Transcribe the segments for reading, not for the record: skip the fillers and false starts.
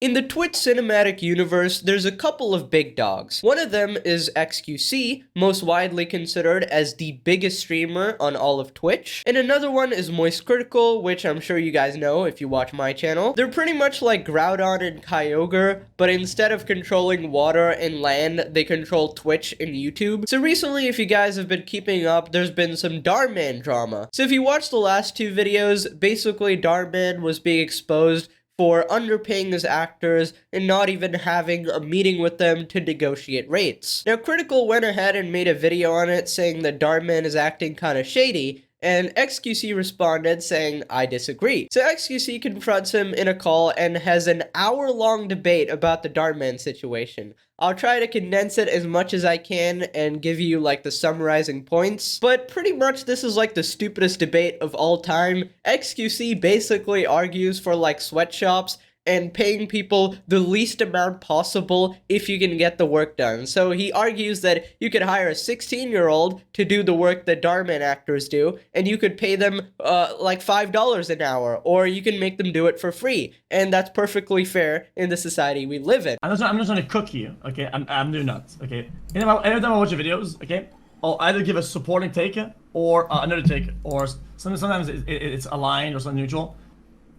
In the Twitch cinematic universe, there's a couple of big dogs. One of them is XQC, most widely considered as the biggest streamer on all of Twitch. And another one is Moist Critical, which I'm sure you guys know if you watch my channel. They're pretty much like Groudon and Kyogre, but instead of controlling water and land, they control Twitch and YouTube. So recently, if you guys have been keeping up, there's been some dhar mann drama. So if you watched the last two videos, basically dhar mann was being exposed for underpaying his actors and not even having a meeting with them to negotiate rates. Now, Critical went ahead and made a video on it saying that dhar mann is acting kinda shady, and XQC responded saying, I disagree. So XQC confronts him in a call and has an hour-long debate about the dhar mann situation. I'll try to condense it as much as I can and give you like the summarizing points, but pretty much this is like the stupidest debate of all time. XQC basically argues for like sweatshops and paying people the least amount possible if you can get the work done. So he argues that you could hire a 16-year-old to do the work that dhar mann actors do, and you could pay them like $5 an hour, or you can make them do it for free. And that's perfectly fair in the society we live in. I'm just trying to cook you, okay? I'm doing nuts, okay? Every time I watch your videos, okay, I'll either give a supporting take or another take, or sometimes it's aligned or something neutral.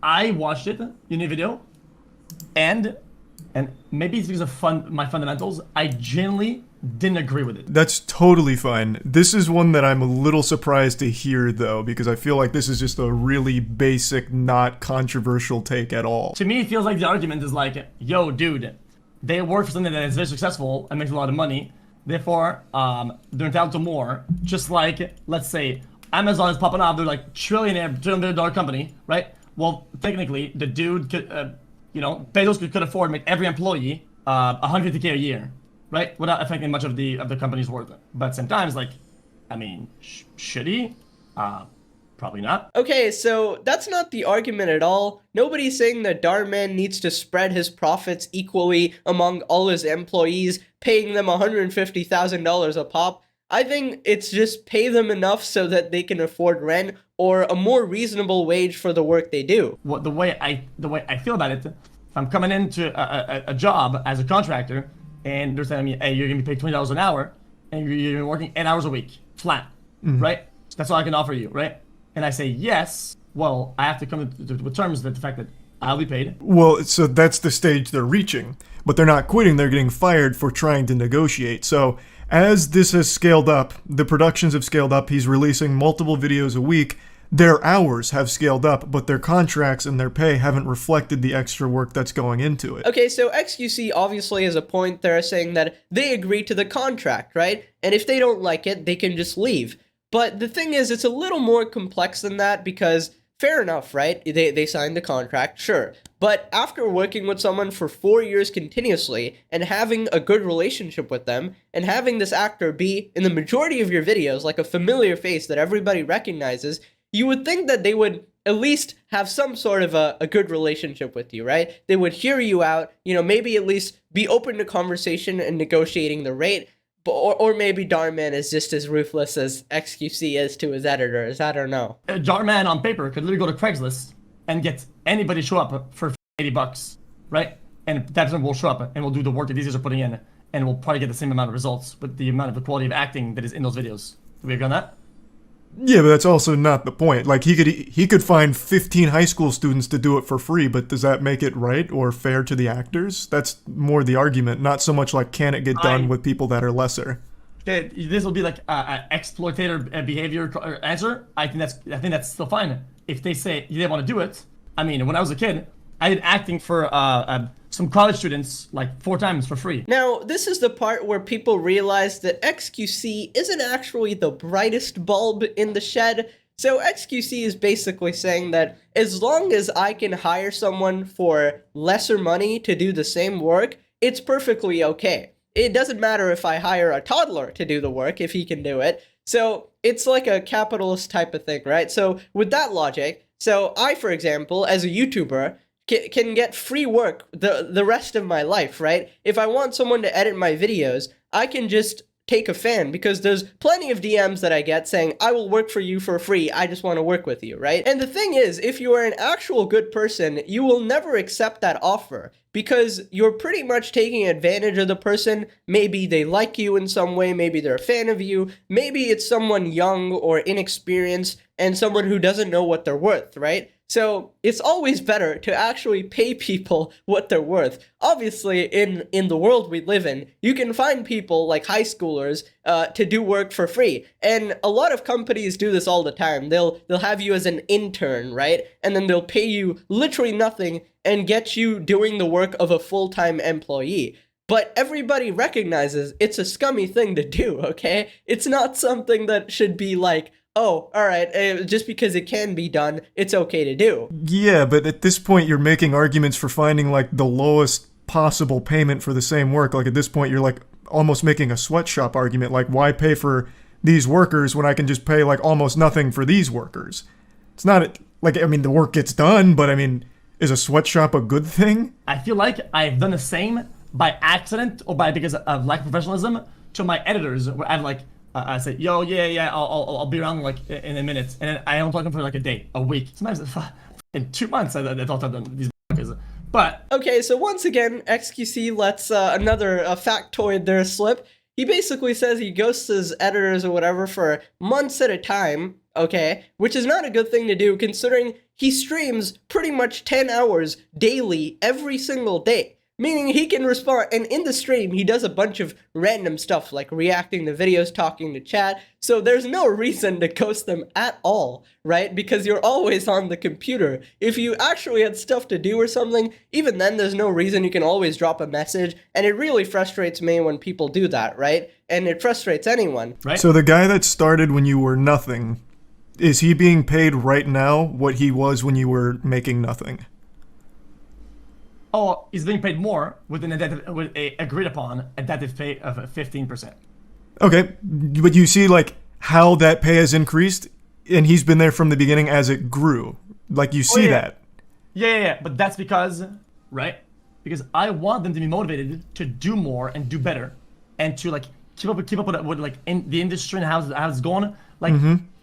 I watched it, your new video, and maybe it's because of my fundamentals, I genuinely didn't agree with it. That's totally fine. This is one that I'm a little surprised to hear, though, because I feel like this is just a really basic, not controversial take at all. To me, it feels like the argument is like, yo, dude, they work for something that is very successful and makes a lot of money, therefore, they're entitled to more. Just like, let's say, Amazon is popping off, they're like $1 trillion company, right? Well, technically, the dude could, you know, Bezos could afford to make every employee $150K a year, right? Without affecting much of the company's worth. But at the same time, it's like, I mean, should he? Probably not. Okay, so that's not the argument at all. Nobody's saying that dhar mann needs to spread his profits equally among all his employees, paying them $150,000 a pop. I think it's just pay them enough so that they can afford rent or a more reasonable wage for the work they do. The way I feel about it, if I'm coming into a job as a contractor and they're telling me, hey, you're gonna be paid $20 an hour and you're working 8 hours a week, flat, right? That's all I can offer you, right? And I say yes, well, I have to come to terms with the fact that I'll be paid. Well, so that's the stage they're reaching, but they're not quitting, they're getting fired for trying to negotiate. So as this has scaled up, the productions have scaled up, he's releasing multiple videos a week, their hours have scaled up, but their contracts and their pay haven't reflected the extra work that's going into it. Okay, so XQC obviously has a point there saying that they agree to the contract, right? And if they don't like it, they can just leave. But the thing is, it's a little more complex than that because, fair enough, right? They signed the contract, sure. But after working with someone for 4 years continuously and having a good relationship with them and having this actor be, in the majority of your videos, like a familiar face that everybody recognizes, you would think that they would at least have some sort of a good relationship with you, right? They would hear you out, you know, maybe at least be open to conversation and negotiating the rate. Or maybe dhar mann is just as ruthless as XQC is to his editors. I don't know. Dhar mann on paper could literally go to Craigslist and get anybody to show up for $80, right? And that person will show up and will do the work that these guys are putting in, and will probably get the same amount of results with the amount of the quality of acting that is in those videos. Do we agree on that? Yeah, but that's also not the point. Like, he could find 15 high school students to do it for free, but does that make it right or fair to the actors? That's more the argument, not so much like, can it get done with people that are lesser? Okay, this will be like an exploitator behavior answer. I think that's still fine. If they say they want to do it, I mean, when I was a kid, I did acting for some college students like 4 times for free. Now, this is the part where people realize that XQC isn't actually the brightest bulb in the shed. So XQC is basically saying that as long as I can hire someone for lesser money to do the same work, it's perfectly okay. It doesn't matter if I hire a toddler to do the work, if he can do it. So it's like a capitalist type of thing, right? So with that logic, so I, for example, as a YouTuber, can get free work the rest of my life, right? If I want someone to edit my videos, I can just take a fan, because there's plenty of DMs that I get saying, I will work for you for free, I just want to work with you, right? And the thing is, if you are an actual good person, you will never accept that offer, because you're pretty much taking advantage of the person. Maybe they like you in some way, maybe they're a fan of you, maybe it's someone young or inexperienced and someone who doesn't know what they're worth, right? So it's always better to actually pay people what they're worth. Obviously, in the world we live in, you can find people like high schoolers to do work for free. And a lot of companies do this all the time. They'll have you as an intern, right? And then they'll pay you literally nothing and get you doing the work of a full-time employee. But everybody recognizes it's a scummy thing to do, okay? It's not something that should be like, oh, all right, just because it can be done, it's okay to do. Yeah, but at this point, you're making arguments for finding, like, the lowest possible payment for the same work. Like, at this point, you're, like, almost making a sweatshop argument. Like, why pay for these workers when I can just pay, like, almost nothing for these workers? It's not, like, I mean, the work gets done, but, I mean, is a sweatshop a good thing? I feel like I've done the same by accident or because of lack of professionalism to my editors, where I'm like, I say, yo, yeah, I'll be around like in a minute, and then I don't talk to them for like a day, a week, sometimes in 2 months. I talk to them, these motherfuckers. But okay, so once again, XQC lets another factoid there slip. He basically says he ghosts his editors or whatever for months at a time, okay, which is not a good thing to do considering he streams pretty much 10 hours daily every single day. Meaning he can respond, and in the stream, he does a bunch of random stuff, like reacting to videos, talking to chat, so there's no reason to ghost them at all, right? Because you're always on the computer. If you actually had stuff to do or something, even then there's no reason. You can always drop a message, and it really frustrates me when people do that, right? And it frustrates anyone. right? So the guy that started when you were nothing, is he being paid right now what he was when you were making nothing? Oh, he's being paid more with a agreed upon adaptive pay of 15%. Okay, but you see, like, how that pay has increased, and he's been there from the beginning as it grew. Like, you see that. Yeah, but that's because, right? Because I want them to be motivated to do more and do better, and to like keep up with like in the industry and how it's going. Like,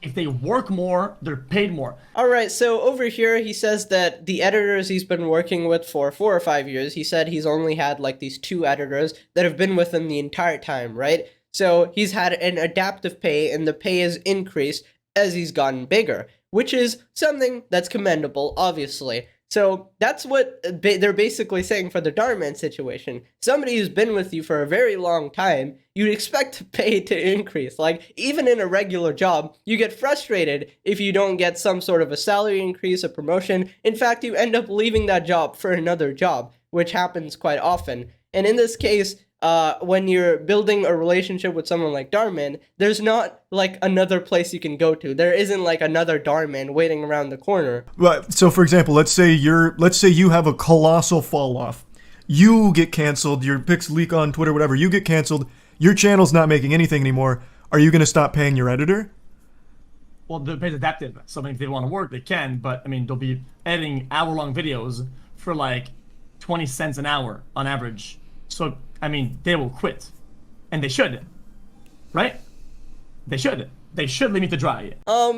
if they work more, they're paid more. Alright, so over here he says that the editors he's been working with for 4 or 5 years, he said he's only had like these 2 editors that have been with him the entire time, right? So he's had an adaptive pay, and the pay has increased as he's gotten bigger, which is something that's commendable, obviously. So that's what they're basically saying for the Darman situation. Somebody who's been with you for a very long time, you'd expect the pay to increase. Like, even in a regular job, you get frustrated if you don't get some sort of a salary increase, a promotion. In fact, you end up leaving that job for another job, which happens quite often. And in this case, when you're building a relationship with someone like Darman, there's not like another place you can go to. There isn't like another Darman waiting around the corner. Well, so for example, let's say you have a colossal fall off. You get canceled, your pics leak on Twitter, whatever, you get canceled, your channel's not making anything anymore. Are you going to stop paying your editor? Well, the pay's adaptive. So I mean, if they want to work, they can. But I mean, they'll be editing hour-long videos for like 20 cents an hour on average. So I mean, they will quit, and they should, right? They should. They should leave me to dry.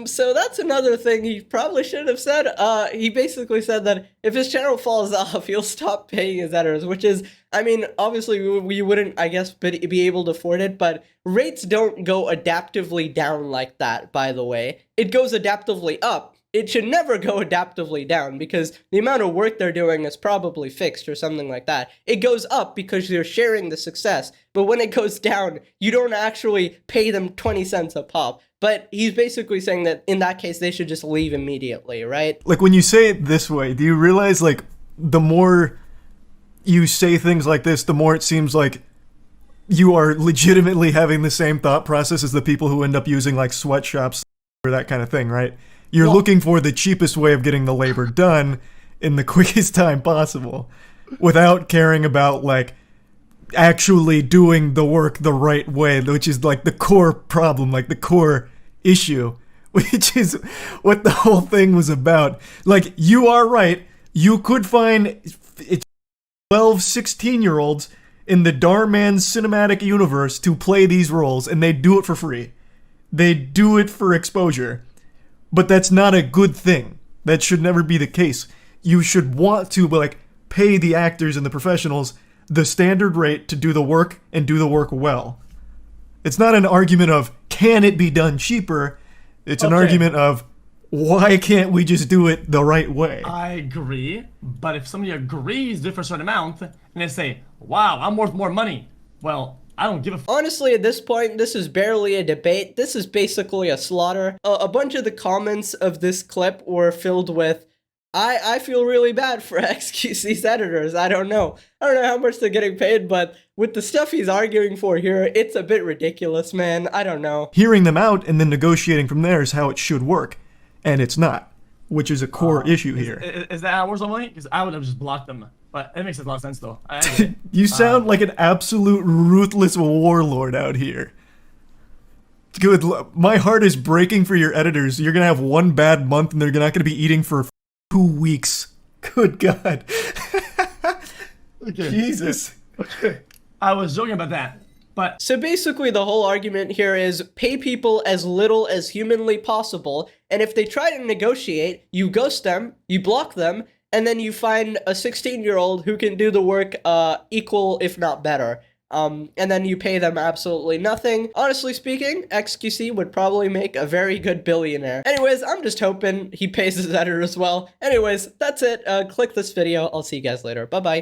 So that's another thing he probably should have said. He basically said that if his channel falls off, he'll stop paying his editors, which is, I mean, obviously we wouldn't, I guess, be able to afford it, but rates don't go adaptively down like that, by the way. It goes adaptively up. It should never go adaptively down, because the amount of work they're doing is probably fixed or something like that. It goes up because you're sharing the success, but when it goes down, you don't actually pay them 20 cents a pop. But he's basically saying that in that case, they should just leave immediately, right? Like, when you say it this way, do you realize, like, the more you say things like this, the more it seems like you are legitimately having the same thought process as the people who end up using, like, sweatshops or that kind of thing, right? You're looking for the cheapest way of getting the labor done in the quickest time possible without caring about, like, actually doing the work the right way, which is, like, the core problem, like, the core issue, which is what the whole thing was about. Like, you are right. You could find 12, 16-year-olds in the dhar mann cinematic universe to play these roles, and they do it for free. They do it for exposure. But that's not a good thing. That should never be the case. You should want to, like, pay the actors and the professionals the standard rate to do the work and do the work well. It's not an argument of, can it be done cheaper? It's an argument of, why can't we just do it the right way? I agree, but if somebody agrees for a certain amount, and they say, wow, I'm worth more money, well, I don't give a Honestly, at this point, this is barely a debate. This is basically a slaughter. A bunch of the comments of this clip were filled with, I feel really bad for XQC's editors. I don't know how much they're getting paid, but with the stuff he's arguing for here, it's a bit ridiculous, man. I don't know. Hearing them out and then negotiating from there is how it should work. And it's not, which is a core issue here. Is that how it works, Emily? Because I would have just blocked them. But it makes a lot of sense, though. You sound like an absolute ruthless warlord out here. Good. My heart is breaking for your editors. You're going to have one bad month and they're not going to be eating for 2 weeks. Good God. Okay. Jesus. Okay. I was joking about that. But so basically the whole argument here is pay people as little as humanly possible, and if they try to negotiate, you ghost them, you block them, and then you find a 16-year-old who can do the work equal, if not better. And then you pay them absolutely nothing. Honestly speaking, XQC would probably make a very good billionaire. Anyways, I'm just hoping he pays his editors well. Anyways, that's it. Click this video. I'll see you guys later. Bye-bye.